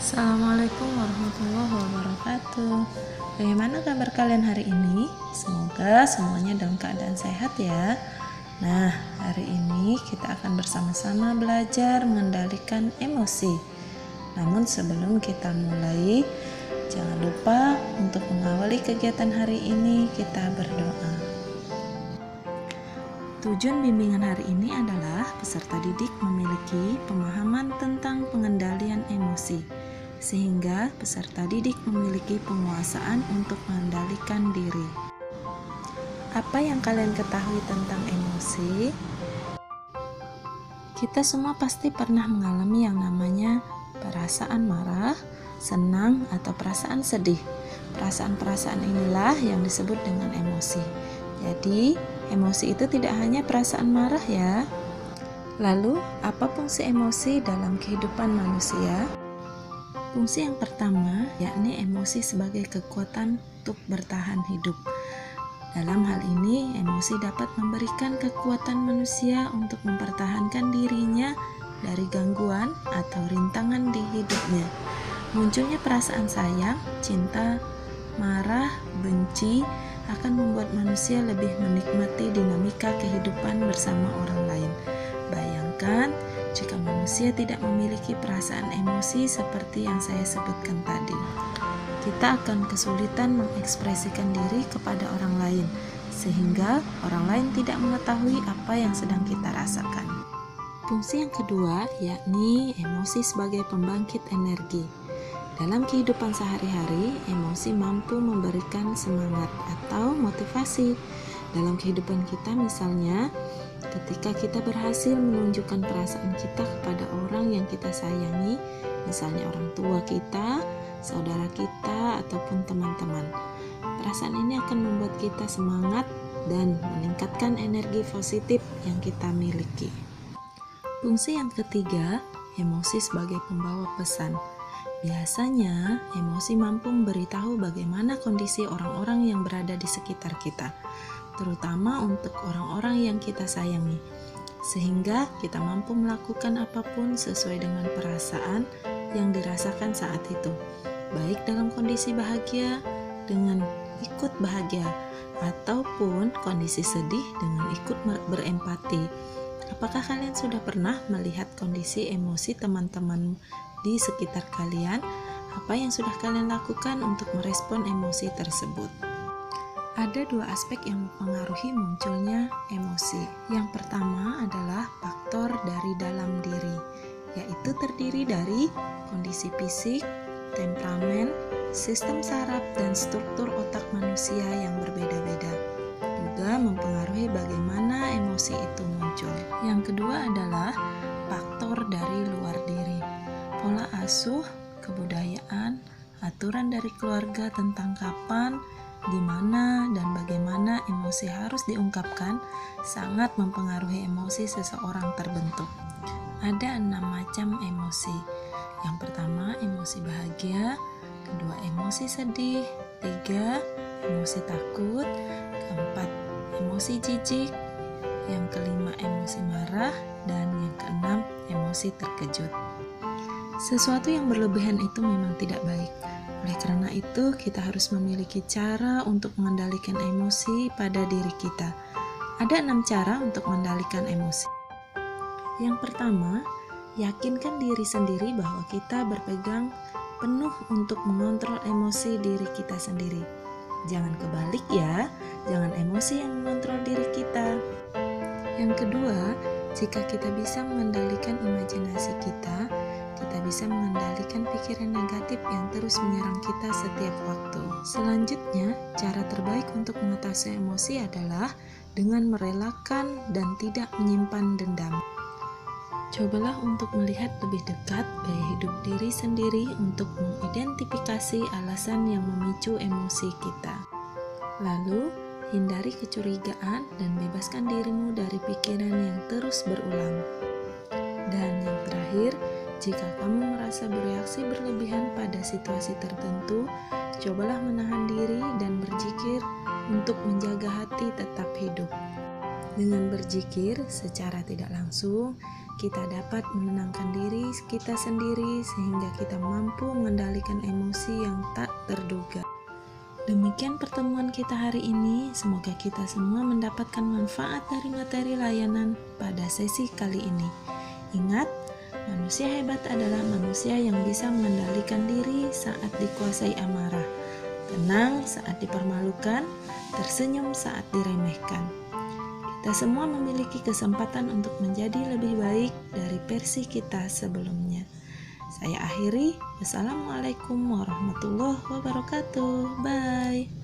Assalamualaikum warahmatullahi wabarakatuh. Bagaimana kabar kalian hari ini? Semoga semuanya dalam keadaan sehat ya. Nah, hari ini kita akan bersama-sama belajar mengendalikan emosi. Namun sebelum kita mulai, jangan lupa untuk mengawali kegiatan hari ini kita berdoa. Tujuan bimbingan hari ini adalah peserta didik memiliki pemahaman tentang pengendalian emosi, sehingga peserta didik memiliki penguasaan untuk mengendalikan diri. Apa yang kalian ketahui tentang emosi? Kita semua pasti pernah mengalami yang namanya perasaan marah, senang, atau perasaan sedih. Perasaan-perasaan inilah yang disebut dengan emosi. Jadi, emosi itu tidak hanya perasaan marah ya. Lalu, apa fungsi emosi dalam kehidupan manusia? Fungsi yang pertama yakni emosi sebagai kekuatan untuk bertahan hidup. Dalam hal ini, emosi dapat memberikan kekuatan manusia untuk mempertahankan dirinya dari gangguan atau rintangan di hidupnya. Munculnya perasaan sayang, cinta, marah, benci akan membuat manusia lebih menikmati dinamika kehidupan bersama orang lain. Bayangkan jika manusia tidak memiliki perasaan emosi seperti yang saya sebutkan tadi. Kita akan kesulitan mengekspresikan diri kepada orang lain, sehingga orang lain tidak mengetahui apa yang sedang kita rasakan. Fungsi yang kedua yakni emosi sebagai pembangkit energi. Dalam kehidupan sehari-hari, emosi mampu memberikan semangat atau motivasi. Dalam kehidupan kita misalnya, ketika kita berhasil menunjukkan perasaan kita kepada orang yang kita sayangi, misalnya orang tua kita, saudara kita, ataupun teman-teman. Perasaan ini akan membuat kita semangat dan meningkatkan energi positif yang kita miliki. Fungsi yang ketiga, emosi sebagai pembawa pesan. Biasanya, emosi mampu memberitahu bagaimana kondisi orang-orang yang berada di sekitar kita, terutama untuk orang-orang yang kita sayangi, sehingga kita mampu melakukan apapun sesuai dengan perasaan yang dirasakan saat itu, baik dalam kondisi bahagia dengan ikut bahagia, ataupun kondisi sedih dengan ikut berempati. Apakah kalian sudah pernah melihat kondisi emosi teman-teman di sekitar kalian? Apa yang sudah kalian lakukan untuk merespon emosi tersebut? Ada dua aspek yang mempengaruhi munculnya emosi. Yang pertama adalah faktor dari dalam diri, yaitu terdiri dari kondisi fisik, temperamen, sistem saraf, dan struktur otak manusia yang berbeda-beda. Juga mempengaruhi bagaimana emosi itu muncul. Yang kedua adalah faktor dari luar diri. Pola asuh, kebudayaan, aturan dari keluarga tentang kapan, di mana, dan bagaimana emosi harus diungkapkan sangat mempengaruhi emosi seseorang terbentuk. Ada 6 macam emosi. Yang pertama, emosi bahagia. Kedua, emosi sedih. 3, emosi takut. Keempat, emosi jijik. Yang kelima, emosi marah. Dan yang keenam, emosi terkejut. Sesuatu yang berlebihan itu memang tidak baik. Oleh karena itu, kita harus memiliki cara untuk mengendalikan emosi pada diri kita. Ada 6 cara untuk mengendalikan emosi. Yang pertama, yakinkan diri sendiri bahwa kita berpegang penuh untuk mengontrol emosi diri kita sendiri. Jangan kebalik ya, jangan emosi yang mengontrol diri kita. Yang kedua, jika kita bisa mengendalikan imajinasi kita bisa mengendalikan pikiran negatif yang terus menyerang kita setiap waktu. Selanjutnya, cara terbaik untuk mengatasi emosi adalah dengan merelakan dan tidak menyimpan dendam. Cobalah untuk melihat lebih dekat gaya hidup diri sendiri untuk mengidentifikasi alasan yang memicu emosi kita. Lalu, hindari kecurigaan dan bebaskan dirimu dari pikiran yang terus berulang. Dan yang terakhir, jika kamu merasa bereaksi berlebihan pada situasi tertentu, cobalah menahan diri dan berzikir untuk menjaga hati tetap hidup. Dengan berzikir secara tidak langsung, kita dapat menenangkan diri kita sendiri sehingga kita mampu mengendalikan emosi yang tak terduga. Demikian pertemuan kita hari ini. Semoga kita semua mendapatkan manfaat dari materi layanan pada sesi kali ini. Ingat, manusia hebat adalah manusia yang bisa mengendalikan diri saat dikuasai amarah, tenang saat dipermalukan, tersenyum saat diremehkan. Kita semua memiliki kesempatan untuk menjadi lebih baik dari versi kita sebelumnya. Saya akhiri. Wassalamualaikum warahmatullahi wabarakatuh. Bye.